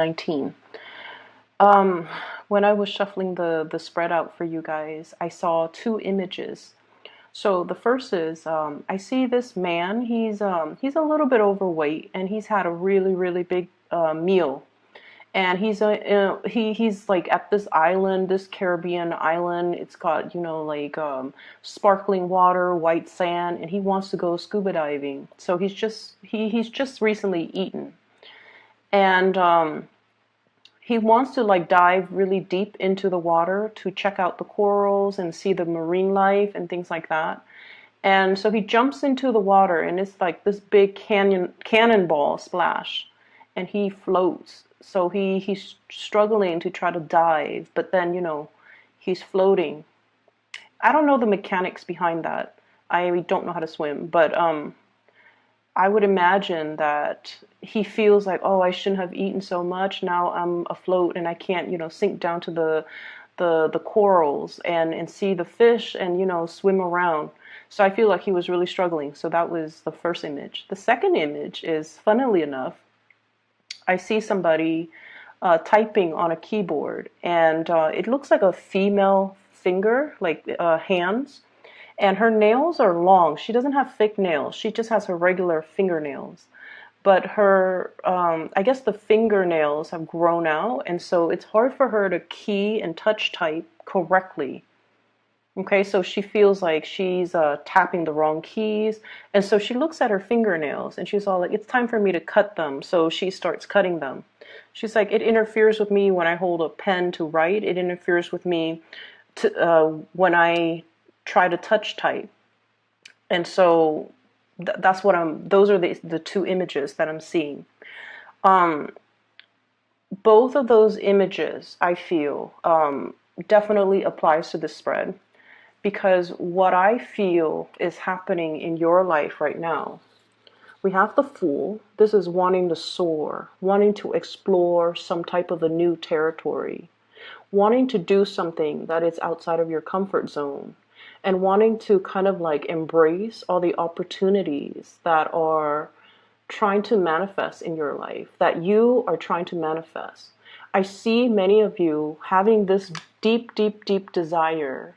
19. When I was shuffling the spread out for you guys, I saw two images. So the first is I see this man. He's a little bit overweight, and he's had a really big meal. And he's like at this island, this Caribbean island. It's got like sparkling water, white sand, and he wants to go scuba diving. So he's just recently eaten, and he wants to like dive really deep into the water to check out the corals and see the marine life and things like that. And so he jumps into the water, and it's like this big cannonball splash, and he floats. So he's struggling to try to dive, but then he's floating. I don't know the mechanics behind that. I don't know how to swim, but I would imagine that he feels like, oh, I shouldn't have eaten so much. Now I'm afloat and I can't, sink down to the corals and see the fish and, swim around. So I feel like he was really struggling. So that was the first image. The second image is, funnily enough, I see somebody typing on a keyboard, and it looks like a female finger, like hands. And her nails are long. She doesn't have thick nails. She just has her regular fingernails. But her, I guess the fingernails have grown out, and so it's hard for her to key and touch type correctly. Okay, so she feels like she's tapping the wrong keys. And so she looks at her fingernails and she's all like, it's time for me to cut them. So she starts cutting them. She's like, it interferes with me when I hold a pen to write. It interferes with me when I try to touch type. And so that's those are the two images that I'm seeing. Both of those images, I feel, definitely applies to this spread. Because what I feel is happening in your life right now, we have the Fool. This is wanting to soar, wanting to explore some type of a new territory, wanting to do something that is outside of your comfort zone, and wanting to kind of like embrace all the opportunities that are trying to manifest in your life, that you are trying to manifest. I see many of you having this deep desire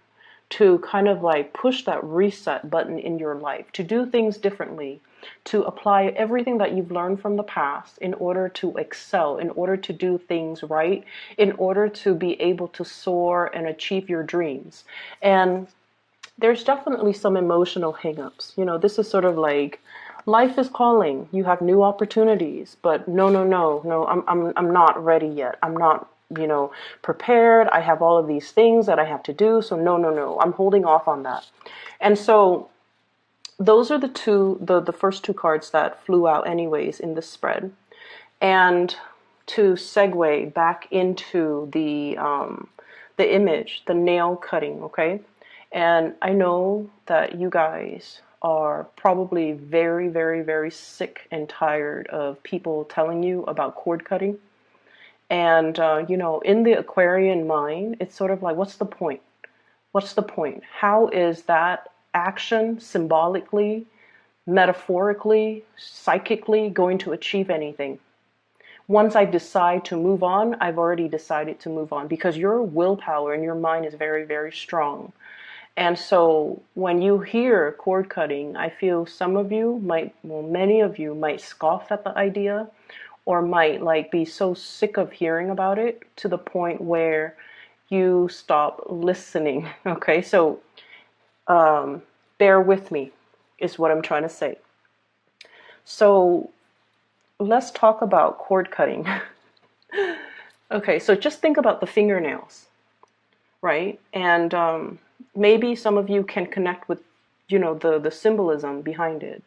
to kind of like push that reset button in your life, to do things differently, to apply everything that you've learned from the past in order to excel, in order to do things right, in order to be able to soar and achieve your dreams. And there's definitely some emotional hangups. This is sort of like life is calling. You have new opportunities, but no, I'm not ready yet. I'm not prepared. I have all of these things that I have to do. So no, I'm holding off on that. And so those are the first two cards that flew out anyways in this spread. And to segue back into the image, the nail cutting, okay? And I know that you guys are probably very sick and tired of people telling you about cord cutting. And, in the Aquarian mind, it's sort of like, what's the point? What's the point? How is that action symbolically, metaphorically, psychically going to achieve anything? Once I decide to move on, I've already decided to move on because your willpower and your mind is very strong. And so when you hear cord cutting, I feel many of you might scoff at the idea, or might like be so sick of hearing about it to the point where you stop listening. Okay, so bear with me is what I'm trying to say. So let's talk about cord cutting. Okay, so just think about the fingernails, right? And maybe some of you can connect with the symbolism behind it.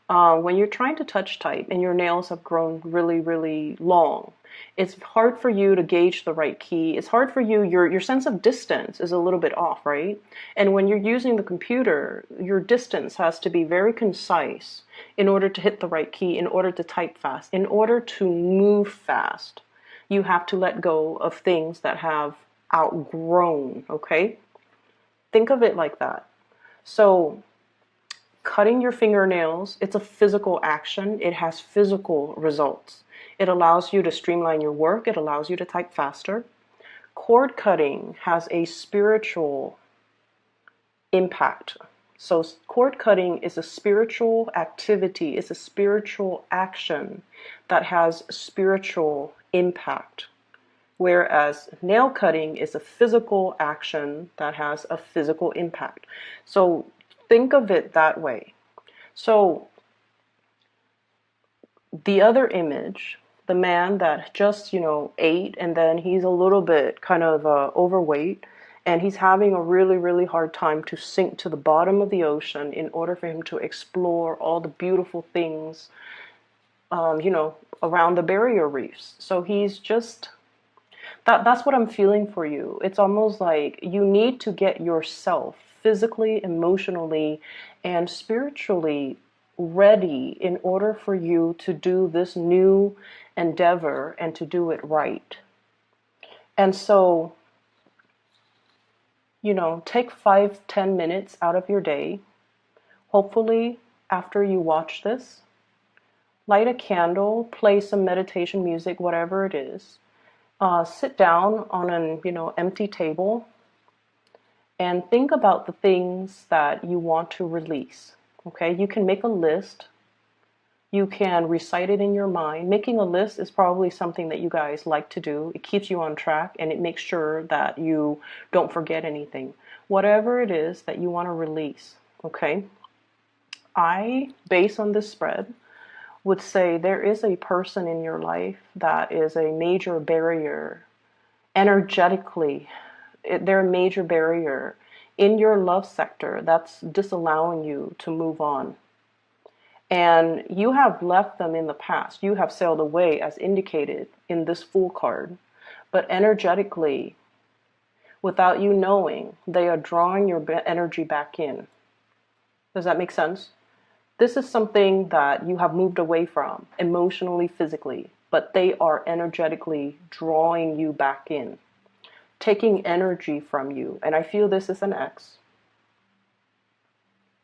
When you're trying to touch type and your nails have grown really long, it's hard for you to gauge the right key. It's hard for you, your sense of distance is a little bit off, right? And when you're using the computer, your distance has to be very concise in order to hit the right key, in order to type fast, in order to move fast. You have to let go of things that have outgrown, okay? Think of it like that. So cutting your fingernails, it's a physical action. It has physical results. It allows you to streamline your work. It allows you to type faster. Cord cutting has a spiritual impact. So cord cutting is a spiritual activity, it's a spiritual action that has spiritual impact. Whereas nail cutting is a physical action that has a physical impact. So think of it that way. So the other image, the man that just, ate, and then he's a little bit kind of overweight, and he's having a really, really hard time to sink to the bottom of the ocean in order for him to explore all the beautiful things, around the barrier reefs. So he's just, that's what I'm feeling for you. It's almost like you need to get yourself physically, emotionally, and spiritually ready in order for you to do this new endeavor and to do it right. And so, take 5-10 minutes out of your day. Hopefully, after you watch this, light a candle, play some meditation music, whatever it is. Sit down on an empty table and think about the things that you want to release. Okay, you can make a list. You can recite it in your mind. Making a list is probably something that you guys like to do. It keeps you on track and it makes sure that you don't forget anything. Whatever it is that you want to release, okay? I, based on this spread, would say there is a person in your life that is a major barrier energetically. They're a major barrier in your love sector that's disallowing you to move on. And you have left them in the past. You have sailed away as indicated in this Fool card. But energetically, without you knowing, they are drawing your energy back in. Does that make sense? This is something that you have moved away from, emotionally, physically, but they are energetically drawing you back in, taking energy from you. And I feel this is an X.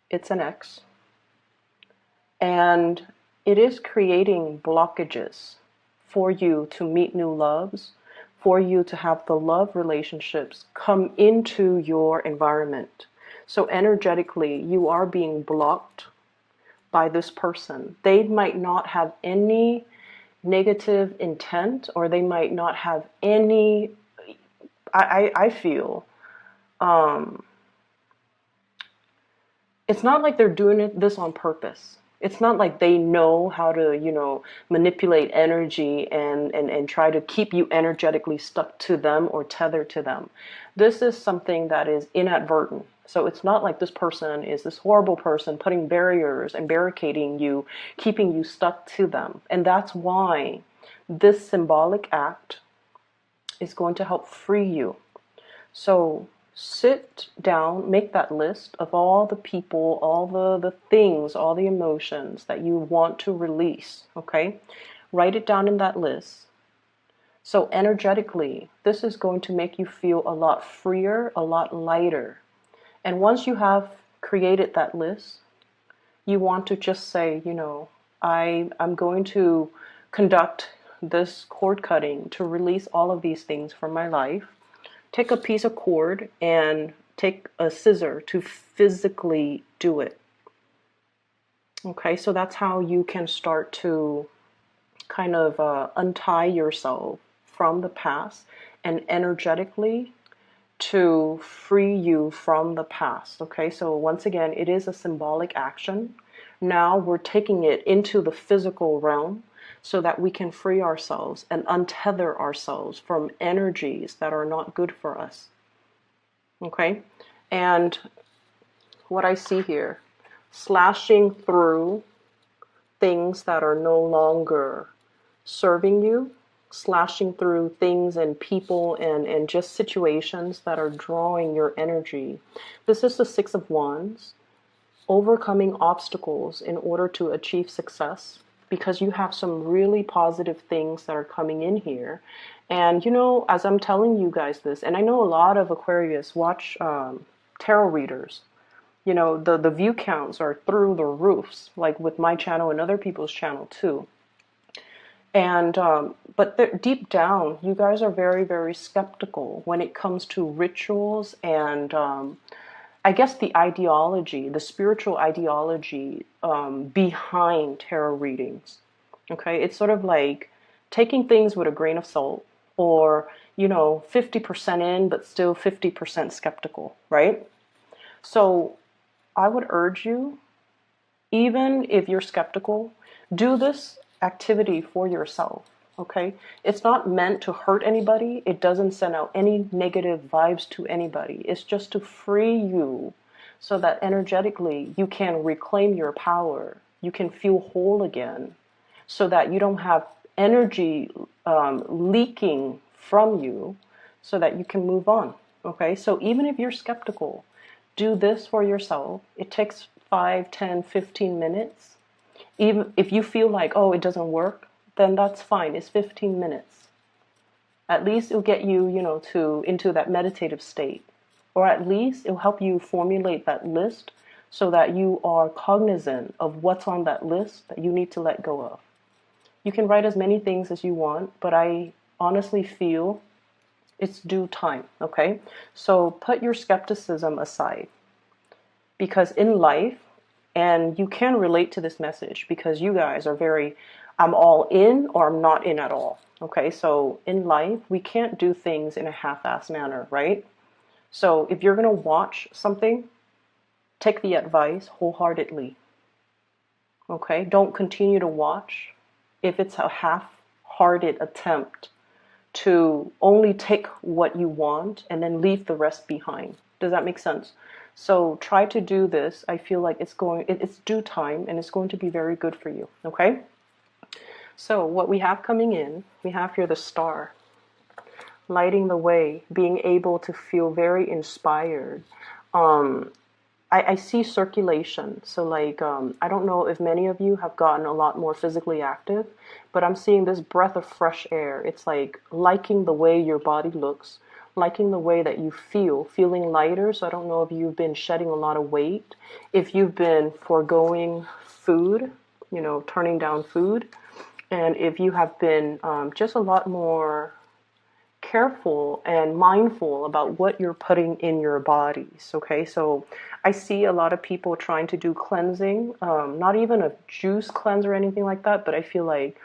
It's an X. And it is creating blockages for you to meet new loves, for you to have the love relationships come into your environment. So energetically, you are being blocked by this person. They might not have any negative intent, or they might not have any, I feel, it's not like they're doing this on purpose. It's not like they know how to, manipulate energy and try to keep you energetically stuck to them or tethered to them. This is something that is inadvertent. So it's not like this person is this horrible person putting barriers and barricading you, keeping you stuck to them. And that's why this symbolic act is going to help free you. So sit down, make that list of all the people, all the things, all the emotions that you want to release, okay? Write it down in that list. So energetically, this is going to make you feel a lot freer, a lot lighter. And once you have created that list, you want to just say, I'm going to conduct this cord cutting to release all of these things from my life. Take a piece of cord and take a scissor to physically do it. Okay, so that's how you can start to kind of untie yourself from the past and energetically to free you from the past. Okay, so once again, it is a symbolic action. Now we're taking it into the physical realm so that we can free ourselves and untether ourselves from energies that are not good for us. Okay, and what I see here, slashing through things that are no longer serving you, slashing through things and people and just situations that are drawing your energy. This is the Six of Wands, overcoming obstacles in order to achieve success, because you have some really positive things that are coming in here. And as I'm telling you guys this, and I know a lot of Aquarius watch tarot readers, the view counts are through the roofs, like with my channel and other people's channel too. And but deep down, you guys are very, very skeptical when it comes to rituals and I guess the ideology, the spiritual ideology behind tarot readings. Okay, it's sort of like taking things with a grain of salt, or 50% in, but still 50% skeptical, right? So I would urge you, even if you're skeptical, do this activity for yourself. Okay, it's not meant to hurt anybody. It doesn't send out any negative vibes to anybody. It's just to free you so that energetically you can reclaim your power. You can feel whole again so that you don't have energy leaking from you, so that you can move on. Okay, so even if you're skeptical, do this for yourself. It takes 5, 10, 15 minutes. Even if you feel like, oh, it doesn't work, then that's fine. It's 15 minutes. At least it'll get you, to into that meditative state. Or at least it'll help you formulate that list so that you are cognizant of what's on that list that you need to let go of. You can write as many things as you want, but I honestly feel it's due time, okay? So put your skepticism aside, because in life, and you can relate to this message because you guys are very, I'm all in or I'm not in at all. Okay, so in life, we can't do things in a half-assed manner, right? So if you're going to watch something, take the advice wholeheartedly. Okay, don't continue to watch if it's a half-hearted attempt to only take what you want and then leave the rest behind. Does that make sense? So try to do this. I feel like it's due time and it's going to be very good for you. Okay? So what we have coming in, we have here the star, lighting the way, being able to feel very inspired. I see circulation. So like, I don't know if many of you have gotten a lot more physically active, but I'm seeing this breath of fresh air. It's like liking the way your body looks, liking the way that you feel, feeling lighter. So I don't know if you've been shedding a lot of weight, if you've been foregoing food, turning down food, and if you have been just a lot more careful and mindful about what you're putting in your bodies. Okay, so I see a lot of people trying to do cleansing, not even a juice cleanse or anything like that, but I feel like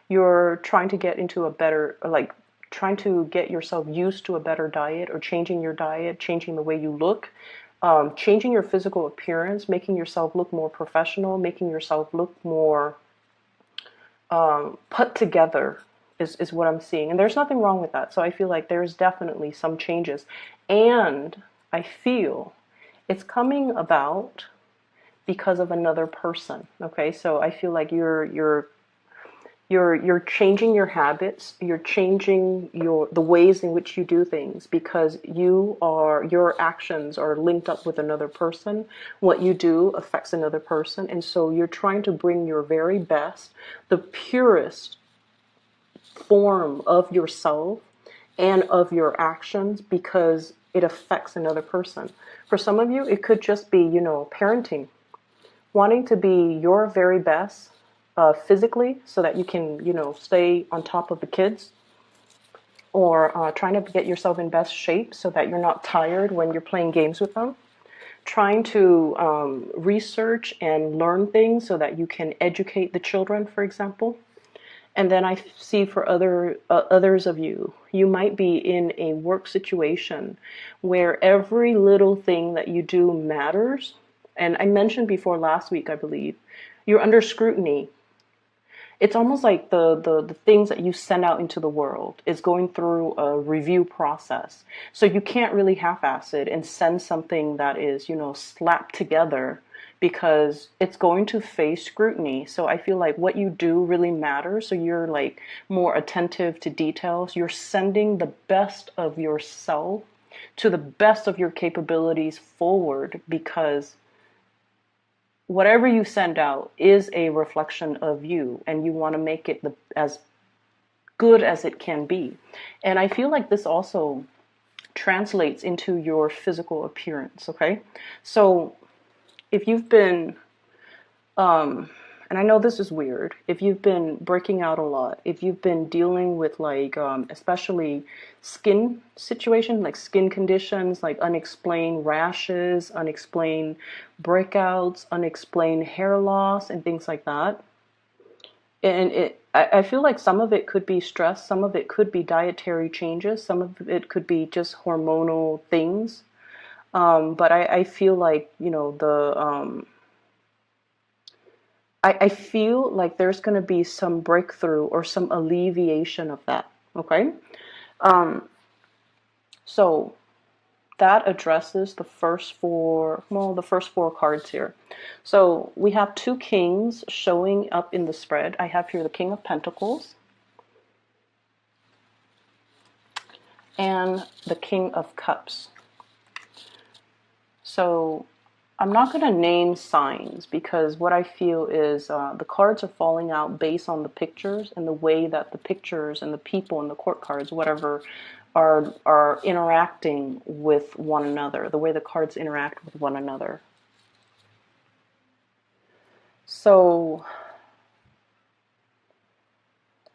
you're trying to get into a better, like trying to get yourself used to a better diet, or changing your diet, changing the way you look, changing your physical appearance, making yourself look more professional, making yourself look more put together is what I'm seeing. And there's nothing wrong with that. So I feel like there's definitely some changes. And I feel it's coming about because of another person. Okay, so I feel like you're changing your habits, you're changing the ways in which you do things, because your actions are linked up with another person. What you do affects another person, and so you're trying to bring your very best, the purest form of yourself and of your actions, because it affects another person. For some of you, it could just be, parenting, wanting to be your very best physically so that you can, stay on top of the kids, or trying to get yourself in best shape so that you're not tired when you're playing games with them, trying to research and learn things so that you can educate the children, for example. And then I see for others of you, you might be in a work situation where every little thing that you do matters. And I mentioned before last week, I believe, you're under scrutiny. It's almost like the things that you send out into the world is going through a review process. So you can't really half-ass it and send something that is, slapped together, because it's going to face scrutiny. So I feel like what you do really matters. So you're like more attentive to details. You're sending the best of yourself to the best of your capabilities forward, because whatever you send out is a reflection of you, and you want to make it as good as it can be. And I feel like this also translates into your physical appearance, okay? So if you've been And I know this is weird. If you've been breaking out a lot, if you've been dealing with like, especially skin situation, like skin conditions, like unexplained rashes, unexplained breakouts, unexplained hair loss, and things like that. And I feel like some of it could be stress, some of it could be dietary changes, some of it could be just hormonal things. But I feel like, I feel like there's going to be some breakthrough or some alleviation of that. Okay. Um, so that addresses the first four, well, the first four cards here. So we have two kings showing up in the spread. I have here the King of Pentacles and the King of Cups. So I'm not going to name signs because what I feel is the cards are falling out based on the pictures and the way that the pictures and the people and the court cards, whatever, are interacting with one another, the way the cards interact with one another. So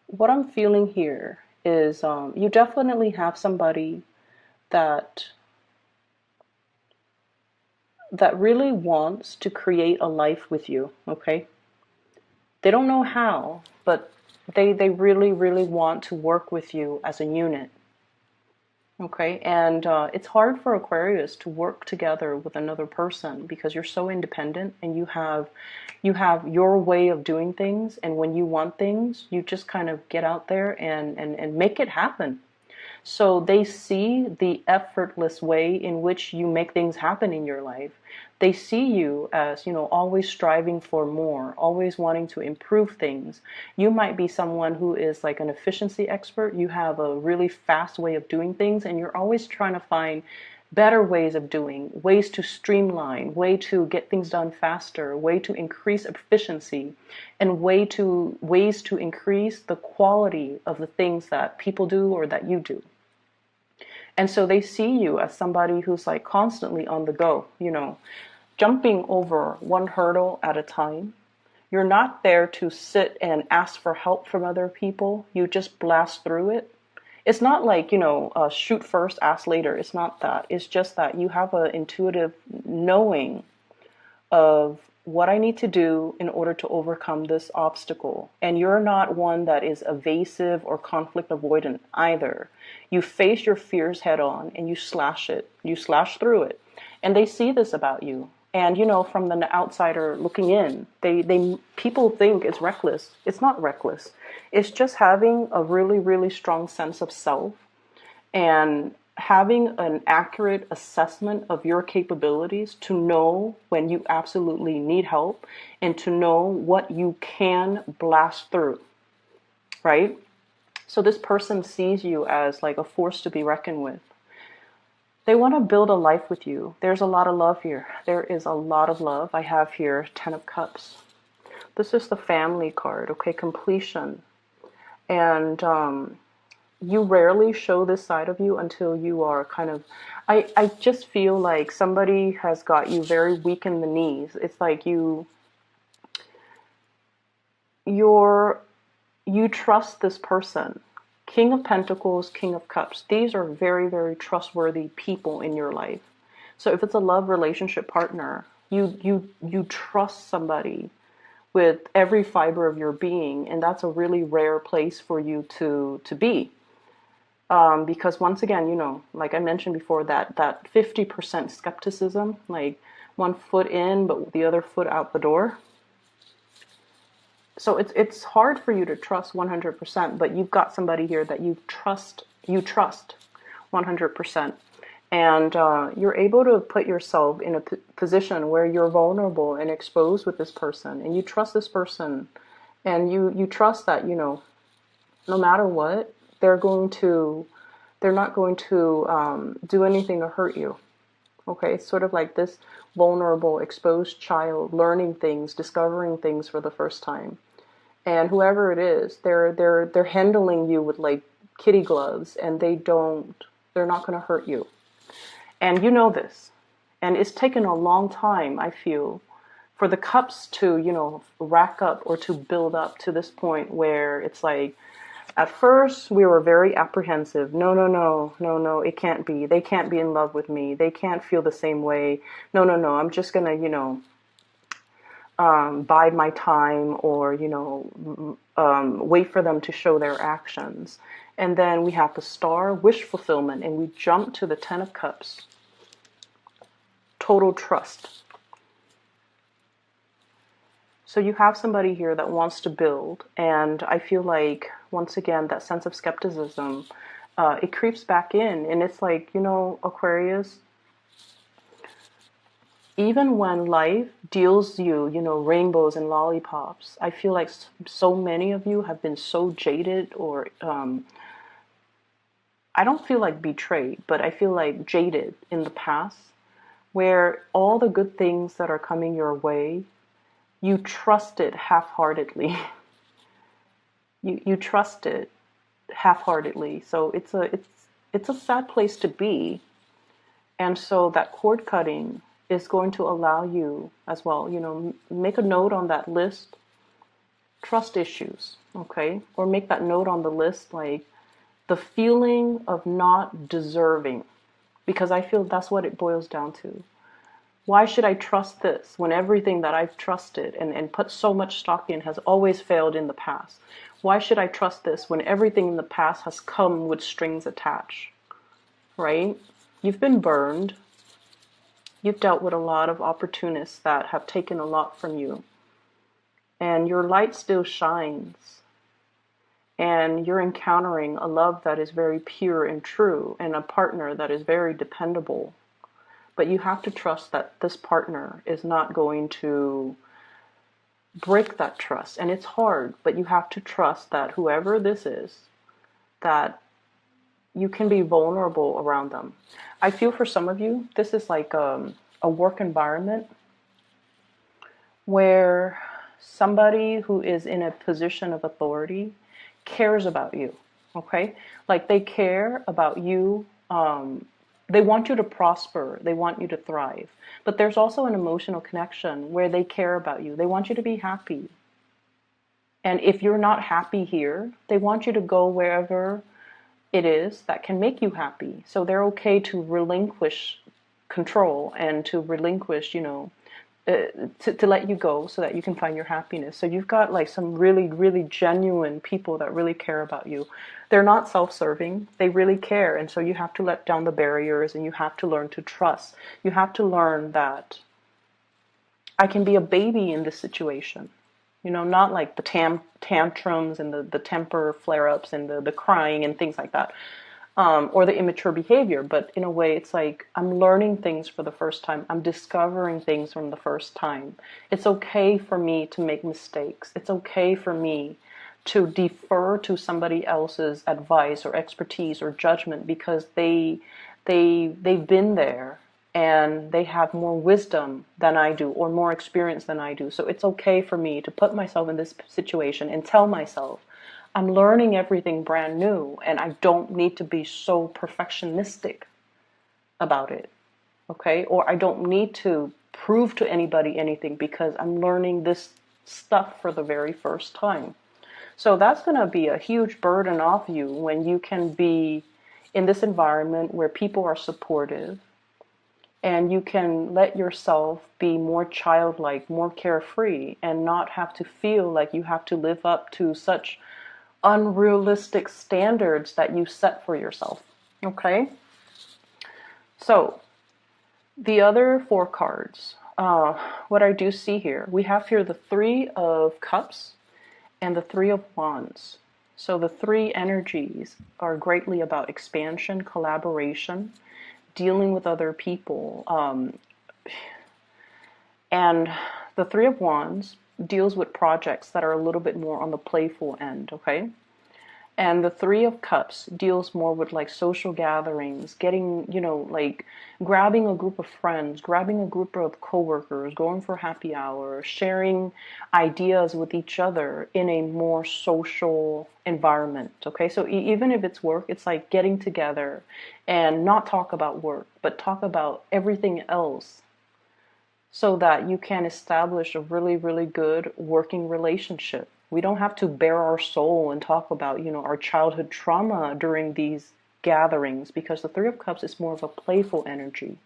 what I'm feeling here is you definitely have somebody that really wants to create a life with you, okay? They don't know how, but they really, really want to work with you as a unit, okay? And it's hard for Aquarius to work together with another person because you're so independent and you have your way of doing things, and when you want things, you just kind of get out there and make it happen. So they see the effortless way in which you make things happen in your life. They see you as, always striving for more, always wanting to improve things. You might be someone who is like an efficiency expert. You have a really fast way of doing things, and you're always trying to find better ways of doing, ways to streamline, way to get things done faster, way to increase efficiency, and ways to increase the quality of the things that people do or that you do. And so they see you as somebody who's like constantly on the go, jumping over one hurdle at a time. You're not there to sit and ask for help from other people. You just blast through it. It's not like, shoot first, ask later. It's not that. It's just that you have an intuitive knowing of what I need to do in order to overcome this obstacle. And you're not one that is evasive or conflict avoidant either. You face your fears head on and you slash it. You slash through it. And they see this about you. And, from the outsider looking in, people think it's reckless. It's not reckless. It's just having a really, really strong sense of self and having an accurate assessment of your capabilities to know when you absolutely need help and to know what you can blast through, right? So this person sees you as like a force to be reckoned with. They want to build a life with you. There's a lot of love here. There is a lot of love. I have here 10 of Cups. This is the family card, okay? Completion. And you rarely show this side of you until you are kind of, I just feel like somebody has got you very weak in the knees. It's like you trust this person. King of Pentacles, King of Cups. These are very, very trustworthy people in your life. So if it's a love relationship partner, you trust somebody with every fiber of your being, and that's a really rare place for you to be. Because once again, like I mentioned before, that 50% skepticism, like one foot in but the other foot out the door. So it's hard for you to trust 100%, but you've got somebody here that you trust 100%. And you're able to put yourself in a position where you're vulnerable and exposed with this person, and you trust this person, and you trust that, no matter what, they're not going to do anything to hurt you. Okay, it's sort of like this vulnerable, exposed child learning things, discovering things for the first time. And whoever it is, they're handling you with like kitty gloves, and they're not going to hurt you. And you know this. And it's taken a long time, I feel, for the cups to, you know, rack up or to build up to this point where it's like, at first we were very apprehensive. No, no, no, no, no, it can't be. They can't be in love with me. They can't feel the same way. No, no, no, I'm just gonna, you know, bide my time, or, you know, wait for them to show their actions. And then we have the Star, wish fulfillment, and we jump to the Ten of Cups, total trust. So you have somebody here that wants to build, and I feel like, once again, that sense of skepticism, it creeps back in, and it's like, you know, Aquarius, even when life deals you, you know, rainbows and lollipops, I feel like so many of you have been so jaded, or I don't feel like betrayed, but I feel like jaded in the past, where all the good things that are coming your way, you trust it half-heartedly. you trust it half-heartedly. So it's a sad place to be. And so that cord cutting is going to allow you as well, you know, make a note on that list, trust issues, okay? Or make that note on the list, like the feeling of not deserving, because I feel that's what it boils down to. Why should I trust this when everything that I've trusted and put so much stock in has always failed in the past? Why should I trust this when everything in the past has come with strings attached, right? You've been burned. You've dealt with a lot of opportunists that have taken a lot from you. And your light still shines. And you're encountering a love that is very pure and true, and a partner that is very dependable. But you have to trust that this partner is not going to break that trust. And it's hard, but you have to trust that whoever this is, that you can be vulnerable around them. I feel for some of you, this is like a work environment where somebody who is in a position of authority cares about you, okay? Like they care about you. They want you to prosper. They want you to thrive. But there's also an emotional connection where they care about you. They want you to be happy. And if you're not happy here, they want you to go wherever it is that can make you happy. So they're okay to relinquish control and to relinquish, you know, to let you go so that you can find your happiness. So you've got like some really, really genuine people that really care about you. They're not self-serving. They really care. And so you have to let down the barriers, and you have to learn to trust. You have to learn that I can be a baby in this situation. You know, not like the tantrums and the temper flare-ups and the crying and things like that. Or the immature behavior, but in a way it's like I'm learning things for the first time. I'm discovering things from the first time. It's okay for me to make mistakes. It's okay for me to defer to somebody else's advice or expertise or judgment, because they've been there and they have more wisdom than I do, or more experience than I do. So it's okay for me to put myself in this situation and tell myself, I'm learning everything brand new, and I don't need to be so perfectionistic about it, okay? Or I don't need to prove to anybody anything, because I'm learning this stuff for the very first time. So that's going to be a huge burden off you when you can be in this environment where people are supportive, and you can let yourself be more childlike, more carefree, and not have to feel like you have to live up to such unrealistic standards that you set for yourself. Okay? So, the other 4 cards, what I do see here, we have here the 3 of Cups and the 3 of Wands. So the 3 energies are greatly about expansion, collaboration, dealing with other people. And the 3 of Wands deals with projects that are a little bit more on the playful end, okay? And the 3 of Cups deals more with like social gatherings, getting, you know, like grabbing a group of friends, grabbing a group of coworkers, going for happy hour, sharing ideas with each other in a more social environment, okay? So even if it's work, it's like getting together and not talk about work, but talk about everything else, so that you can establish a really, really good working relationship. We don't have to bare our soul and talk about, our childhood trauma during these gatherings, because the Three of Cups is more of a playful energy.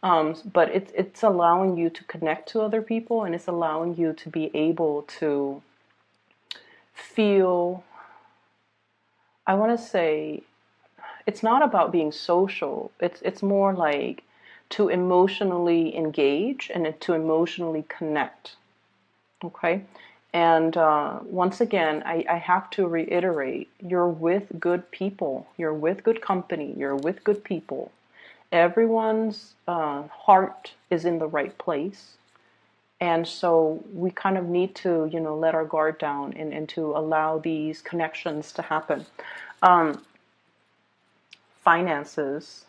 But it's allowing you to connect to other people, and it's allowing you to be able to feel, I want to say, it's not about being social. It's more like to emotionally engage and to emotionally connect. Okay? And once again, I have to reiterate, you're with good people. You're with good company. You're with good people. Everyone's heart is in the right place. And so we kind of need to, let our guard down and to allow these connections to happen. Finances.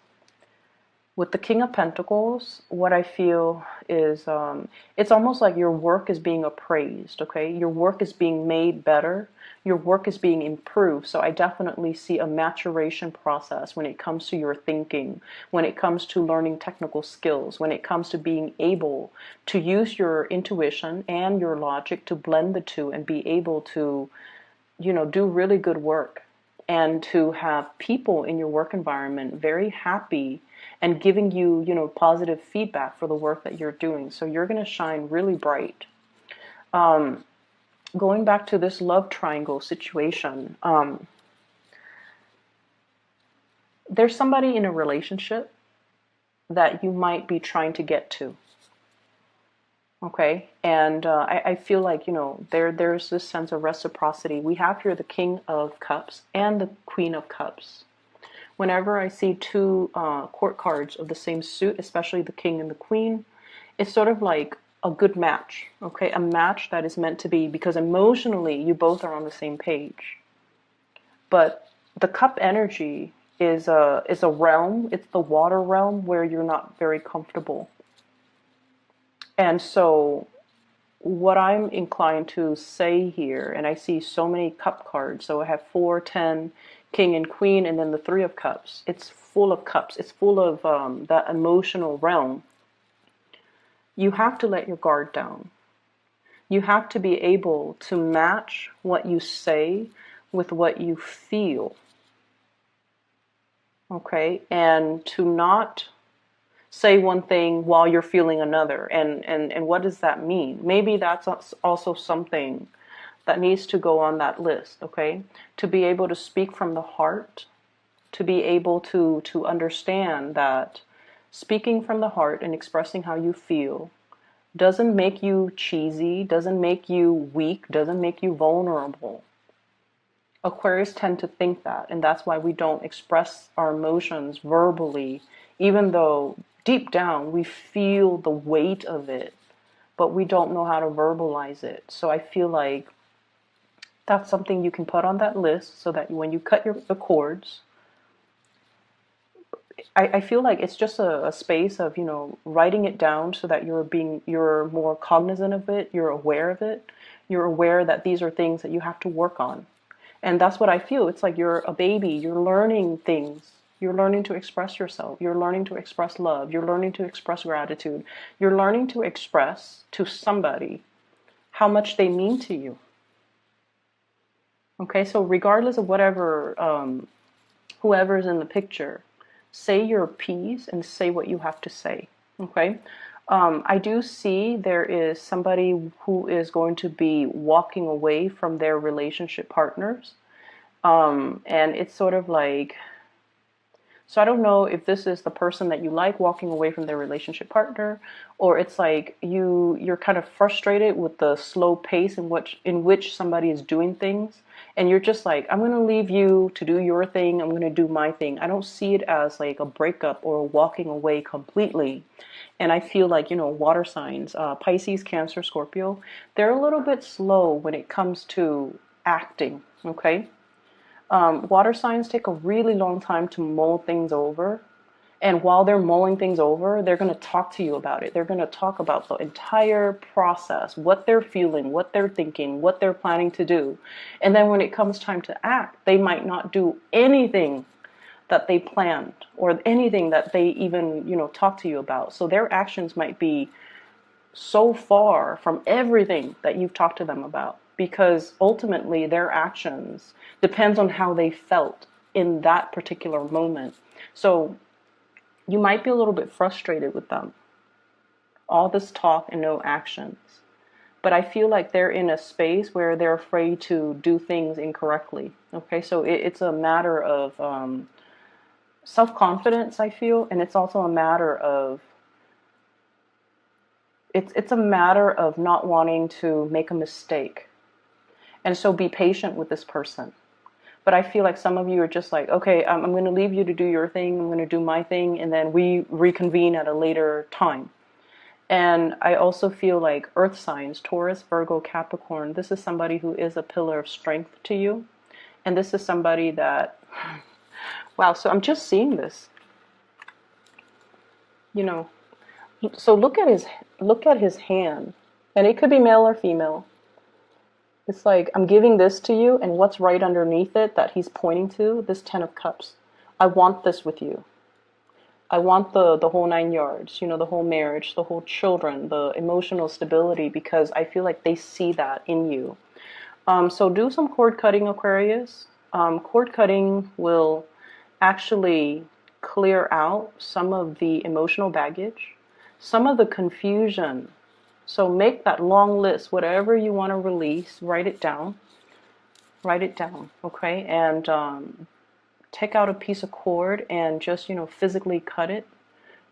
With the King of Pentacles, what I feel is it's almost like your work is being appraised, okay? Your work is being made better. Your work is being improved. So I definitely see a maturation process when it comes to your thinking, when it comes to learning technical skills, when it comes to being able to use your intuition and your logic to blend the two and be able to, do really good work, and to have people in your work environment very happy and giving you, positive feedback for the work that you're doing. So you're going to shine really bright. Going back to this love triangle situation, there's somebody in a relationship that you might be trying to get to. Okay, and I feel like, there's this sense of reciprocity. We have here the King of Cups and the Queen of Cups. Whenever I see two court cards of the same suit, especially the King and the Queen, it's sort of like a good match, okay? A match that is meant to be, because emotionally you both are on the same page. But the cup energy is a realm, it's the water realm where you're not very comfortable. And so what I'm inclined to say here, and I see so many cup cards, so I have 4, 10, King and Queen, and then the Three of Cups. It's full of cups. It's full of that emotional realm. You have to let your guard down. You have to be able to match what you say with what you feel. Okay? And to not say one thing while you're feeling another. And what does that mean? Maybe that's also something that needs to go on that list, okay? To be able to speak from the heart, to be able to understand that speaking from the heart and expressing how you feel doesn't make you cheesy, doesn't make you weak, doesn't make you vulnerable. Aquarius tend to think that, and that's why we don't express our emotions verbally, even though deep down we feel the weight of it, but we don't know how to verbalize it. So I feel like that's something you can put on that list, so that when you cut the cords, I feel like it's just a space of, writing it down so that you're more cognizant of it, you're aware of it, you're aware that these are things that you have to work on. And that's what I feel. It's like you're a baby, you're learning things. You're learning to express yourself. You're learning to express love. You're learning to express gratitude. You're learning to express to somebody how much they mean to you. Okay, so regardless of whatever, whoever's in the picture, say your piece and say what you have to say. Okay, I do see there is somebody who is going to be walking away from their relationship partners, and it's sort of like, so I don't know if this is the person that you like walking away from their relationship partner, or it's like you're kind of frustrated with the slow pace in which somebody is doing things, and you're just like, I'm going to leave you to do your thing, I'm going to do my thing. I don't see it as like a breakup or walking away completely. And I feel like, water signs, Pisces, Cancer, Scorpio, they're a little bit slow when it comes to acting, okay? Water signs take a really long time to mull things over. And while they're mulling things over, they're going to talk to you about it. They're going to talk about the entire process, what they're feeling, what they're thinking, what they're planning to do. And then when it comes time to act, they might not do anything that they planned or anything that they even, talk to you about. So their actions might be so far from everything that you've talked to them about, because ultimately their actions depends on how they felt in that particular moment. So you might be a little bit frustrated with them. All this talk and no actions. But I feel like they're in a space where they're afraid to do things incorrectly. Okay, so it's a matter of self-confidence, I feel, and it's also a matter of it's a matter of not wanting to make a mistake. And so be patient with this person. But I feel like some of you are just like, okay, I'm going to leave you to do your thing, I'm going to do my thing, and then we reconvene at a later time. And I also feel like earth signs, Taurus, Virgo, Capricorn, this is somebody who is a pillar of strength to you. And this is somebody that, wow, so I'm just seeing this. You know, so look at his hand. And it could be male or female. It's like, I'm giving this to you, and what's right underneath it that he's pointing to, this 10 of Cups. I want this with you. I want the whole 9 yards, you know, the whole marriage, the whole children, the emotional stability, because I feel like they see that in you. So do some cord cutting, Aquarius. Cord cutting will actually clear out some of the emotional baggage, some of the confusion. So make that long list, whatever you want to release, write it down, okay? And take out a piece of cord and just, you know, physically cut it,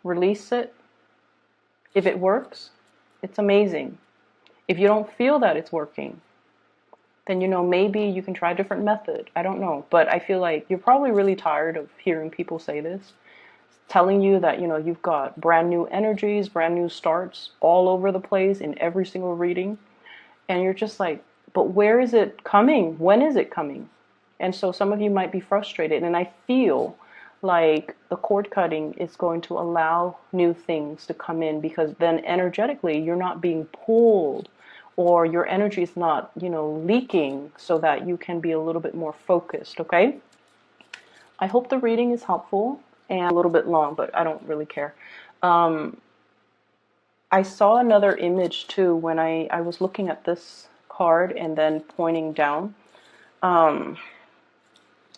release it. If it works, it's amazing. If you don't feel that it's working, then, you know, maybe you can try a different method. I don't know. But I feel like you're probably really tired of hearing people say this, telling you that, you know, you've got brand new energies, brand new starts all over the place in every single reading. And you're just like, but where is it coming? When is it coming? And so some of you might be frustrated. And I feel like the cord cutting is going to allow new things to come in, because then energetically you're not being pulled, or your energy is not, you know, leaking, so that you can be a little bit more focused, okay? I hope the reading is helpful and a little bit long, but I don't really care. I saw another image too when I was looking at this card and then pointing down.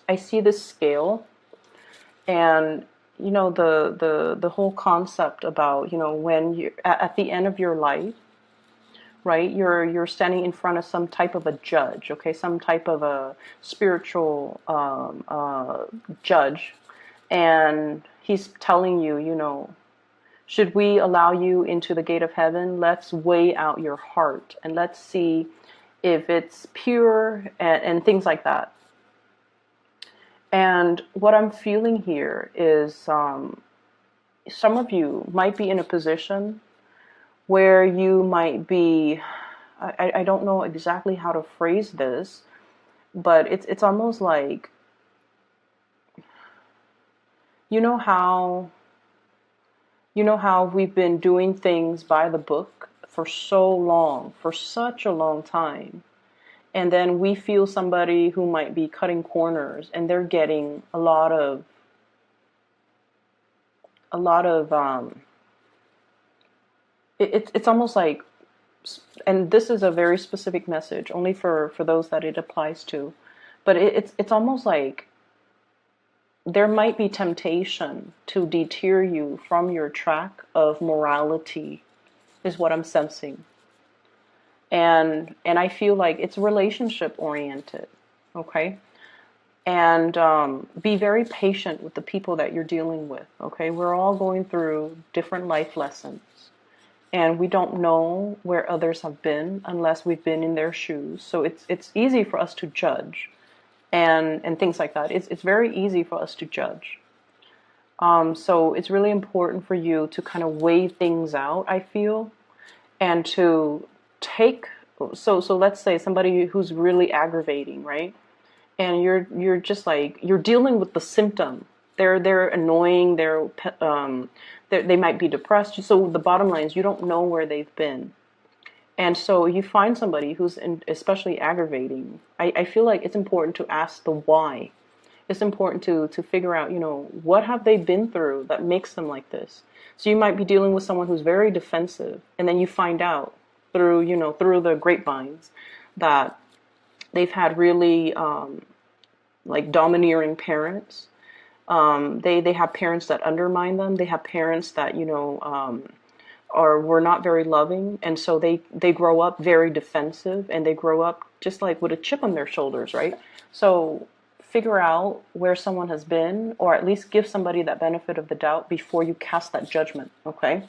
I see this scale, and you know, the whole concept about, you know, when you're at the end of your life, right? You're standing in front of some type of a judge, okay, some type of a spiritual judge, and he's telling you, you know, should we allow you into the gate of heaven? Let's weigh out your heart and let's see if it's pure, and things like that. And what I'm feeling here is some of you might be in a position where you might be, I don't know exactly how to phrase this, but it's almost like, you know how we've been doing things by the book for so long, for such a long time. And then we feel somebody who might be cutting corners, and they're getting a lot of it's almost like, and this is a very specific message only for those that it applies to, but it's almost like there might be temptation to deter you from your track of morality, is what I'm sensing. And I feel like it's relationship oriented, okay? And be very patient with the people that you're dealing with, okay? We're all going through different life lessons, and we don't know where others have been unless we've been in their shoes. So it's easy for us to judge, and things like that. It's very easy for us to judge. So it's really important for you to kind of weigh things out, I feel, and to take, so let's say somebody who's really aggravating, right? And you're just like, you're dealing with the symptom. They're annoying, they might be depressed. So the bottom line is, you don't know where they've been. And so you find somebody who's especially aggravating. I feel like it's important to ask the why. it's important to figure out, you know, what have they been through that makes them like this. So you might be dealing with someone who's very defensive, and then you find out through, you know, through the grapevines that they've had really like domineering parents. They have parents that undermine them. They have parents that, you know, or were not very loving, and so they grow up very defensive, and they grow up just like with a chip on their shoulders, right? So figure out where someone has been, or at least give somebody that benefit of the doubt before you cast that judgment. Okay,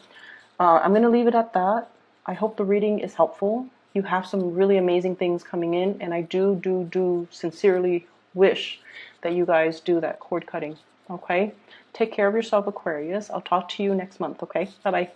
I'm going to leave it at that. I hope the reading is helpful. You have some really amazing things coming in, and I do sincerely wish that you guys do that cord cutting. Okay, take care of yourself, Aquarius. I'll talk to you next month. Okay, bye bye.